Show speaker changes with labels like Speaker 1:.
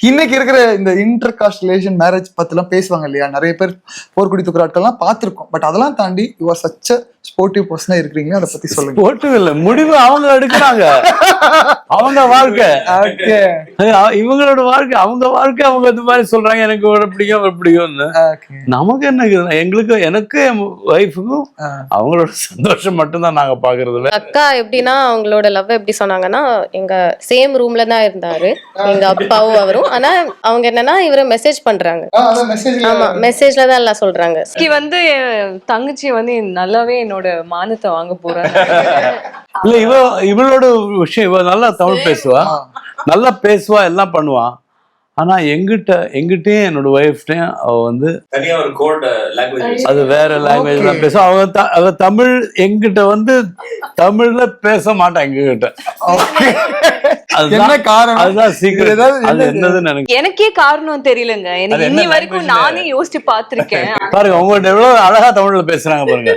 Speaker 1: இன்னைக்கு இருக்கிற இந்த இன்டர் காஸ்ட் ரிலேஷன் மேரேஜ் பத்திலாம் பேசுவாங்க இல்லையா, நிறைய பேர் போர்க்குடி தூக்குற ஆட்கள்லாம் பார்த்திருக்கோம். பட் அதெல்லாம் தாண்டி யூ ஆர் சச் ஸ்போர்ட்டிவ் பர்சனா இருக்கிறீங்க, அதை பத்தி சொல்லுங்க.
Speaker 2: ஸ்போர்ட்டிவ் இல்ல, முடிவு அவங்க எடுக்கிறாங்க. அவங்க வாழ்க்கை, இவங்களோட வாழ்க்கை, அவங்க வாழ்க்கை. அவங்க இந்த மாதிரி சொல்றாங்க, எனக்கு பிடிக்கும் பிடிக்கும்னு. நமக்கு என்ன, எங்களுக்கு எனக்கு என் ஒய்ஃபுக்கும் அவங்களோட சந்தோஷம் மட்டும்தான் நாங்க பாக்குறது.
Speaker 3: அக்கா எப்படின்னா அவங்களோட லவ் எப்படி சொன்னாங்கன்னா, எங்க சேம் ரூம்ல தான் இருந்தாரு எங்க அப்பாவும் அவரும். ஆனா அவங்க என்னன்னா இவரை மெசேஜ் பண்றாங்க. ஆமா, மெசேஜ்ல தான் எல்லாம் சொல்றாங்க.
Speaker 4: வந்து தங்கச்சி வந்து நல்லாவே என்னோட மானத்தை வாங்க போறாங்க.
Speaker 2: இல்ல, இவளோட விஷயம், இவ நல்லா தமிழ் பேசுவா, நல்லா பேசுவா, எல்லாம் பண்ணுவா. ஆனா எங்கிட்டயும் என்னோட ஒய்ஃப்டையும் அவ வந்து
Speaker 5: தனியா ஒரு கோட் லாங்குவேஜ்,
Speaker 2: அது வேற லாங்குவேஜ் தான் பேசுவா. அவ தமிழ் எங்கிட்ட வந்து தமிழ்ல பேச மாட்டான் எங்ககிட்ட.
Speaker 1: என்ன காரணம்?
Speaker 2: அதுதான் சீக்கிரம். அது என்னதுன்னு
Speaker 4: எனக்கே காரணம் தெரியலங்க. எனக்கு இன்னி வரைக்கும் நானே யோசிச்சு பாத்திருக்கேன்.
Speaker 2: பாருங்க, உங்கள்ட்ட எவ்வளவு அழகா தமிழ்ல பேசுறாங்க பாருங்க.